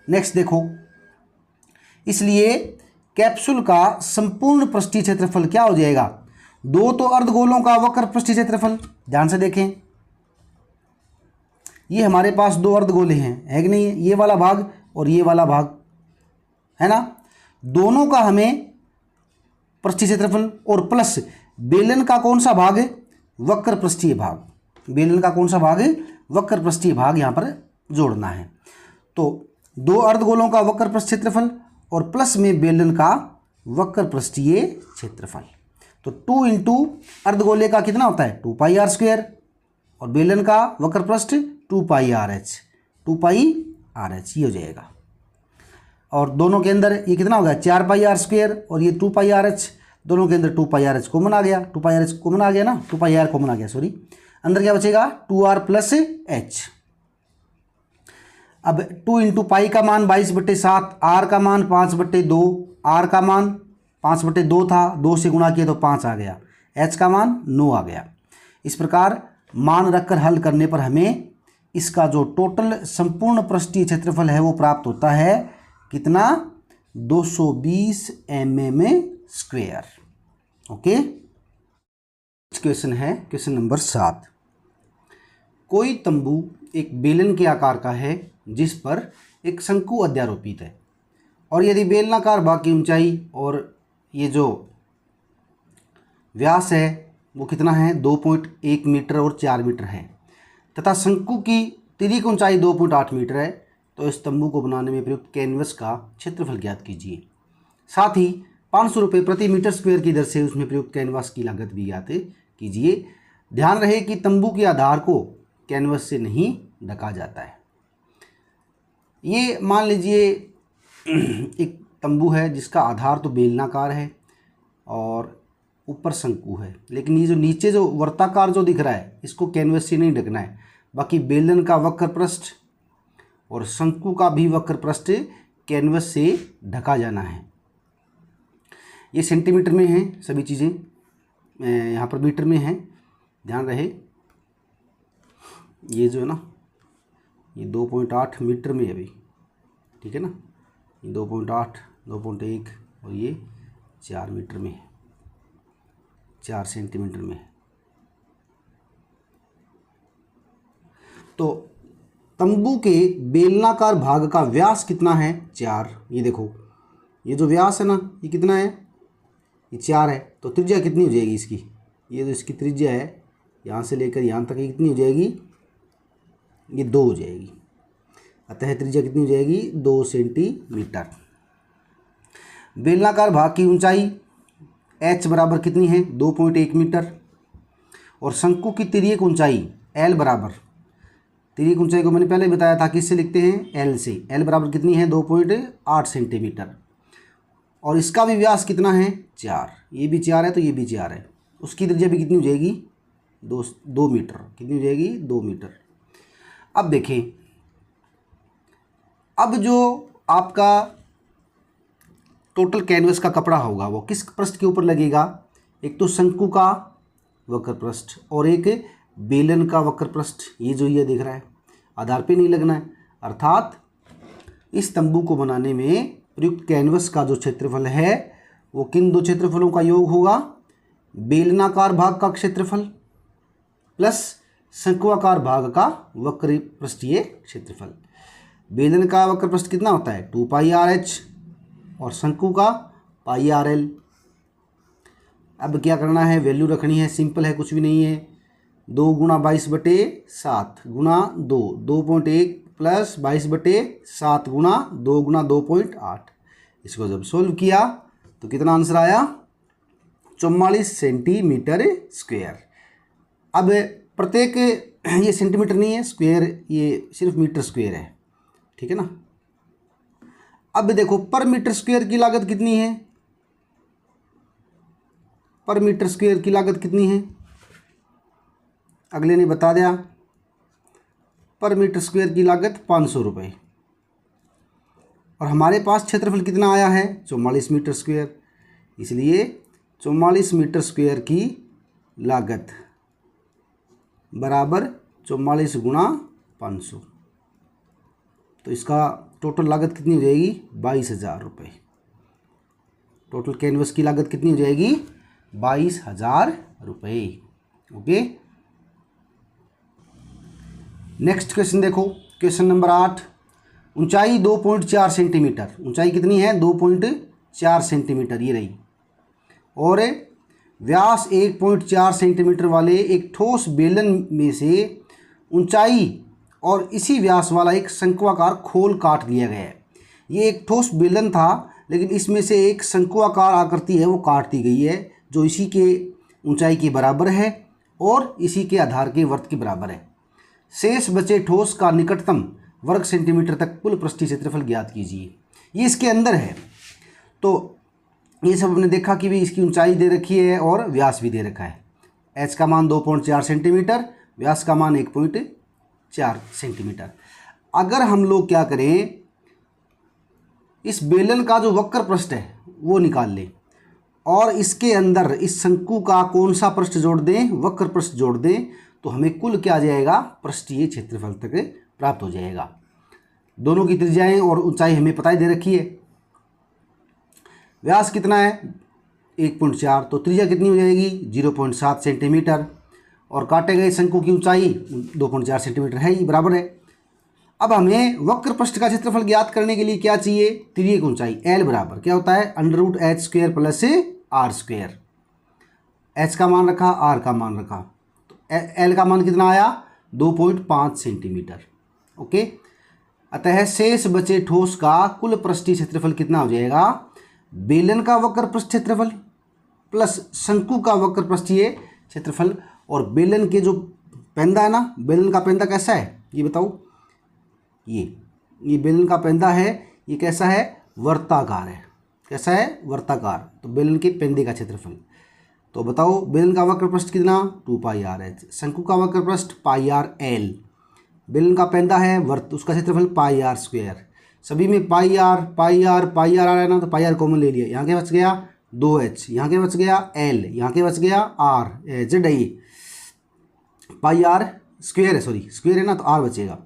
नेक्स्ट देखो, इसलिए कैप्सूल का संपूर्ण पृष्ठीय क्षेत्रफल क्या हो जाएगा, दो तो अर्धगोलों का वक्र पृष्ठीय क्षेत्रफल। ध्यान से देखें, ये हमारे पास 2 अर्धगोले हैं, है कि नहीं, ये वाला भाग और ये वाला भाग, है ना, दोनों का हमें पृष्ठीय क्षेत्रफल और प्लस बेलन का कौन सा भाग वक्र पृष्ठीय भाग, बेलन का कौन सा भाग वक्र पृष्ठीय भाग यहाँ पर जोड़ना है। तो 2 अर्धगोलों का वक्र पृष्ठीय क्षेत्रफल और प्लस में बेलन का वक्र पृष्ठीय क्षेत्रफल। तो 2 इंटू अर्धगोले का कितना होता है 2πr² और बेलन का वक्र पृष्ठ 2πrh, 2πrh ये हो जाएगा। और दोनों के अंदर ये कितना होगा 4πr² और ये 2πrh, दोनों के अंदर 2πrh कॉमन आ गया, 2πrh कॉमन आ गया ना, 2πr कॉमन आ गया, सॉरी, अंदर क्या बचेगा 2r प्लस h। अब 2 इंटू पाई का मान 22/7, r का मान 5/2, r का मान 5/2 था, 2 से गुणा किया तो 5 आ गया, h का मान 9 आ गया। इस प्रकार मान रखकर हल करने पर हमें इसका जो टोटल संपूर्ण पृष्ठीय क्षेत्रफल है वो प्राप्त होता है कितना 220 mm²। ओके। नेक्स्ट क्वेश्चन है क्वेश्चन नंबर 7। कोई तंबू एक बेलन के आकार का है जिस पर एक शंकु अध्यारोपित है, और यदि बेलनाकार भाग की ऊंचाई और ये जो व्यास है वो कितना है 2.1 मीटर और 4 मीटर है, तथा शंकु की तिर्यक ऊंचाई 2.8 मीटर है, तो इस तंबू को बनाने में प्रयुक्त कैनवस का क्षेत्रफल ज्ञात कीजिए। साथ ही 500 रुपये प्रति मीटर स्क्वायर की दर से उसमें प्रयुक्त कैनवास की लागत भी ज्ञात कीजिए। ध्यान रहे कि तंबू के आधार को कैनवस से नहीं ढका जाता है। ये मान लीजिए एक तंबू है जिसका आधार तो बेलनाकार है और ऊपर शंकु है, लेकिन ये जो नीचे जो वर्ताकार जो दिख रहा है इसको कैनवस से नहीं ढकना है। बाकी बेलन का वक्र पृष्ठ और शंकु का भी वक्र पृष्ठ कैनवस से ढका जाना है। ये सेंटीमीटर में है सभी चीज़ें, यहाँ पर मीटर में है, ध्यान रहे। ये जो है ना ये 2.8 मीटर में है अभी, ठीक है ना, ये 2.8, 2.1 और ये 4 मीटर में है, 4 सेंटीमीटर में है। तो तंबू के बेलनाकार भाग का व्यास कितना है 4। ये देखो ये जो व्यास है ना ये कितना है, ये 4 है। तो त्रिज्या कितनी हो जाएगी इसकी, ये जो इसकी त्रिज्या है यहाँ से लेकर यहाँ तक ये कितनी हो जाएगी, ये 2 हो जाएगी। अतः त्रिज्या कितनी हो जाएगी 2 सेंटीमीटर। बेलनाकार भाग की ऊंचाई h बराबर कितनी है 2.1 मीटर, और शंकु की तिर्यक ऊंचाई l बराबर, तिर्यक ऊंचाई को मैंने पहले बताया था किससे लिखते हैं l से, l बराबर कितनी है 2.8 सेंटीमीटर, और इसका भी व्यास कितना है 4, ये भी 4 है तो ये भी 4 है। उसकी त्रिज्या भी कितनी हो जाएगी 2 मीटर, कितनी हो जाएगी 2 मीटर। अब देखें, अब जो आपका टोटल कैनवस का कपड़ा होगा वो किस पृष्ठ के ऊपर लगेगा, एक तो शंकु का वक्र पृष्ठ और एक बेलन का वक्र पृष्ठ। ये जो ये दिख रहा है आधार पे नहीं लगना है, अर्थात इस तंबू को बनाने में प्रयुक्त कैनवस का जो क्षेत्रफल है वो किन दो क्षेत्रफलों का योग होगा, बेलनाकार भाग का क्षेत्रफल प्लस शंक्वाकार भाग का वक्र पृष्ठीय क्षेत्रफल। बेलन का वक्र पृष्ठ कितना होता है 2πrh और शंकु का πrl। अब क्या करना है, वैल्यू रखनी है, सिंपल है, कुछ भी नहीं है। 2 गुणा 22/7 गुणा 2, 2.1 प्लस 22/7 गुणा 2 गुणा 2.8। इसको जब सोल्व किया तो कितना आंसर आया 44 सेंटीमीटर स्क्वायर। अब प्रत्येक, ये सेंटीमीटर नहीं है स्क्वायर, ये सिर्फ मीटर स्क्वायर है, ठीक है ना। अब देखो पर मीटर स्क्वायर की लागत कितनी है, पर मीटर स्क्वायर की लागत कितनी है, अगले ने बता दिया। पर मीटर स्क्वायर की लागत 500 रुपये, और हमारे पास क्षेत्रफल कितना आया है 44 मीटर स्क्वायर, इसलिए 44 मीटर स्क्वायर की लागत बराबर 44 गुणा 500। तो इसका टोटल लागत कितनी हो जाएगी 22,000 रुपये। टोटल कैनवस की लागत कितनी हो जाएगी 22,000 रुपये। ओके, नेक्स्ट क्वेश्चन देखो, क्वेश्चन नंबर 8। ऊंचाई 2.4 सेंटीमीटर, ऊंचाई कितनी है 2.4 सेंटीमीटर ये रही, और व्यास 1.4 सेंटीमीटर वाले एक ठोस बेलन में से ऊंचाई और इसी व्यास वाला एक शंक्वाकार खोल काट दिया गया है। ये एक ठोस बेलन था, लेकिन इसमें से एक शंक्वाकार आकृति है वो काट दी गई है, जो इसी के ऊंचाई के बराबर है और इसी के आधार के वर्त के बराबर है। शेष बचे ठोस का निकटतम वर्ग सेंटीमीटर तक कुल पृष्ठीय क्षेत्रफल ज्ञात कीजिए। ये इसके अंदर है, तो ये सब हमने देखा कि भी इसकी ऊंचाई दे रखी है और व्यास भी दे रखा है। एच का मान 2.4 सेंटीमीटर, व्यास का मान 1.4 सेंटीमीटर। अगर हम लोग क्या करें, इस बेलन का जो वक्र पृष्ठ है वो निकाल लें और इसके अंदर इस शंकु का कौन सा पृष्ठ जोड़ दें, वक्र पृष्ठ जोड़ दें, तो हमें कुल क्या आ जाएगा पृष्ठीय क्षेत्रफल तक प्राप्त हो जाएगा। दोनों की त्रिज्याएं और ऊंचाई हमें पता ही दे रखी है। व्यास कितना है 1.4, तो त्रिज्या कितनी हो जाएगी 0.7 सेंटीमीटर, और काटे गए शंकु की ऊंचाई 2.4 सेंटीमीटर है, ये बराबर है। अब हमें वक्र पृष्ठ का क्षेत्रफल ज्ञात करने के लिए क्या चाहिए, तिर्यक ऊंचाई L बराबर क्या होता है √h² प्लस r²। h का मान रखा, r का मान रखा, तो L का मान कितना आया 2.5 सेंटीमीटर। ओके, अतः शेष बचे ठोस का कुल पृष्ठीय क्षेत्रफल कितना हो जाएगा, बेलन का वक्र पृष्ठ क्षेत्रफल प्लस शंकु का वक्र पृष्ठीय क्षेत्रफल। और बेलन के जो पेंदा है ना, बेलन का पेंदा कैसा है ये बताओ, ये बेलन का पेंदा है, ये कैसा है वर्ताकार है, कैसा है वर्ताकार, तो बेलन के पेंदे का क्षेत्रफल। तो बताओ बेलन का वक्र पृष्ठ कितना 2πr/h, शंकु का वक्र पृष्ठ πr/l, बेलन का पेंदा है वर्त, उसका क्षेत्रफल πr²। सभी में πr आ रहा है ना, तो πr कॉमन ले लिया, यहाँ के बच गया 2h, यहाँ के बच गया l, यहाँ के बच गया r z है, πr² है, सॉरी स्क्वायर है ना, तो r बचेगा।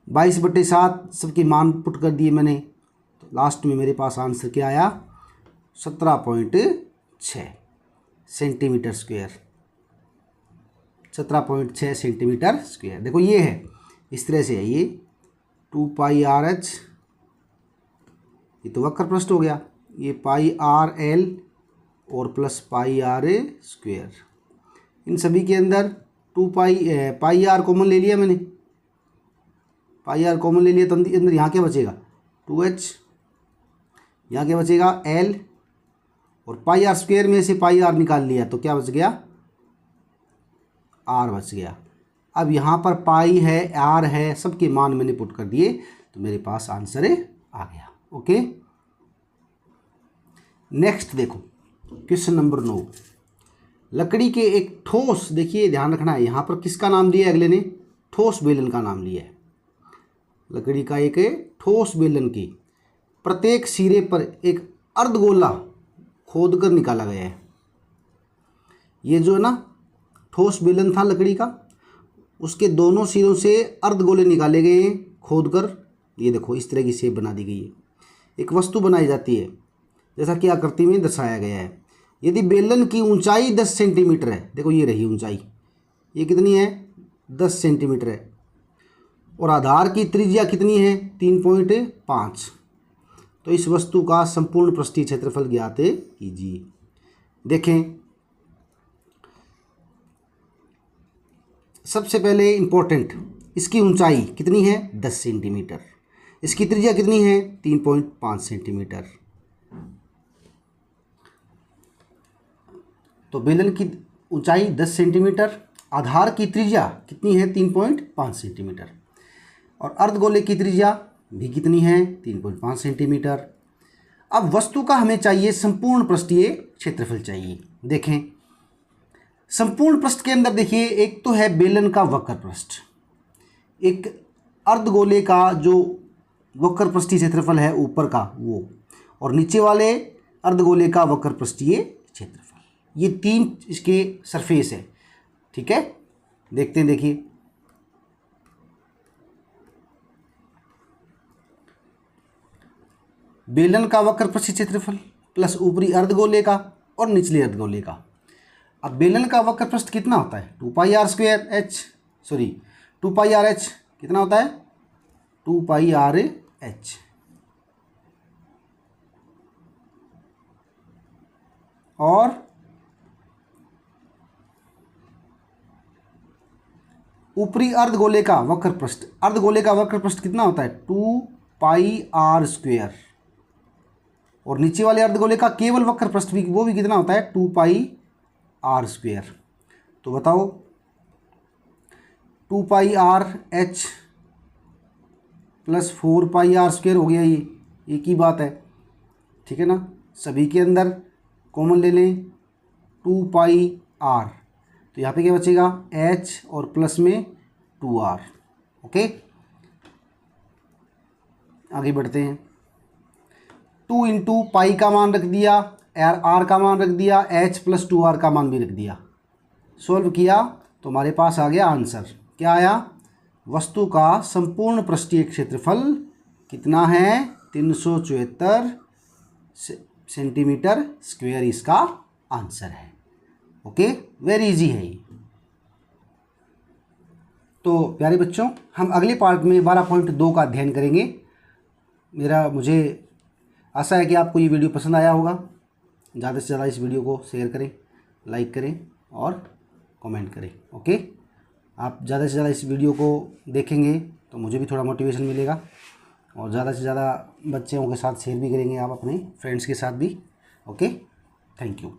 22/7 सबके मान पुट कर दिए मैंने, तो लास्ट में मेरे पास आंसर क्या आया 17.6 सेंटीमीटर स्क्वायर, 17.6 सेंटीमीटर स्क्वायर। देखो ये है, इस तरह से है ये 2πr/h, ये तो वक्र पृष्ठ हो गया, ये πr/l और प्लस πr²। इन सभी के अंदर πr कॉमन ले लिया मैंने, πr कॉमन ले लिया, तो अंदर यहाँ क्या बचेगा 2h, यहाँ क्या बचेगा l, और πr² में से πr निकाल लिया तो क्या बच गया r बच गया। अब यहाँ पर पाई है r है, सबके मान मैंने पुट कर दिए, तो मेरे पास आंसर आ गया। ओके, नेक्स्ट देखो क्वेश्चन नंबर 9, लकड़ी के एक ठोस, देखिए ध्यान रखना है यहाँ पर किसका नाम दिया है, अगले ने ठोस बेलन का नाम लिया है। लकड़ी का एक ठोस बेलन की प्रत्येक सिरे पर एक अर्धगोला खोद कर निकाला गया है। ये जो है ना ठोस बेलन था लकड़ी का, उसके दोनों सिरों से अर्धगोले निकाले गए हैं खोद कर। ये देखो इस तरह की शेप बना दी गई है। एक वस्तु बनाई जाती है जैसा कि आकृति में दर्शाया गया है। यदि बेलन की ऊंचाई 10 सेंटीमीटर है, देखो ये रही ऊंचाई, ये कितनी है 10 सेंटीमीटर है, और आधार की त्रिज्या कितनी है 3.5, तो इस वस्तु का संपूर्ण पृष्ठीय क्षेत्रफल ज्ञात कीजिए। देखें, सबसे पहले इंपॉर्टेंट, इसकी ऊंचाई कितनी है 10 सेंटीमीटर, इसकी त्रिज्या कितनी है 3.5 सेंटीमीटर। तो बेलन की ऊंचाई 10 सेंटीमीटर, आधार की त्रिज्या कितनी है 3.5 सेंटीमीटर, और अर्धगोले की त्रिज्या भी कितनी है 3.5 सेंटीमीटर। अब वस्तु का हमें चाहिए संपूर्ण पृष्ठीय क्षेत्रफल चाहिए। देखें संपूर्ण पृष्ठ के अंदर देखिए, एक तो है बेलन का वक्र पृष्ठ, एक अर्धगोले का जो वक्र पृष्ठीय क्षेत्रफल है ऊपर का वो, और नीचे वाले अर्धगोले का वक्र पृष्ठीय क्षेत्रफल। ये तीन इसके सरफेस है, ठीक है। देखते हैं, देखिए बेलन का वक्र पृष्ठीय क्षेत्रफल प्लस ऊपरी अर्धगोले का और निचले अर्धगोले का। अब बेलन का वक्र पृष्ठ कितना होता है 2πr² सॉरी 2πrh कितना होता है 2πrh, और ऊपरी अर्धगोले का वक्र पृष्ठ, अर्धगोले का वक्र पृष्ठ कितना होता है 2πr², और नीचे वाले अर्धगोले का केवल वक्र पृष्ठ भी वो भी कितना होता है 2πr²। तो बताओ 2πrh प्लस 4πr² हो गया, ये एक ही बात है, ठीक है ना। सभी के अंदर कॉमन ले लें 2πr, तो यहाँ पे क्या बचेगा h और प्लस में 2r। ओके, आगे बढ़ते हैं। 2 इंटू पाई का मान रख दिया, r का मान रख दिया, h प्लस 2r का मान भी रख दिया, सॉल्व किया तो हमारे पास आ गया आंसर। क्या आया, वस्तु का संपूर्ण पृष्ठीय क्षेत्रफल कितना है 374 सेंटीमीटर स्क्वायर इसका आंसर है। ओके, वेरी इजी है ये। तो प्यारे बच्चों, हम अगले पार्ट में 12.2 का अध्ययन करेंगे। मुझे आशा है कि आपको ये वीडियो पसंद आया होगा। ज़्यादा से ज़्यादा इस वीडियो को शेयर करें, लाइक करें और कमेंट करें। ओके, आप ज़्यादा से ज़्यादा इस वीडियो को देखेंगे तो मुझे भी थोड़ा मोटिवेशन मिलेगा, और ज़्यादा से ज़्यादा बच्चों के साथ शेयर भी करेंगे आप, अपने फ्रेंड्स के साथ भी। Okay, thank you.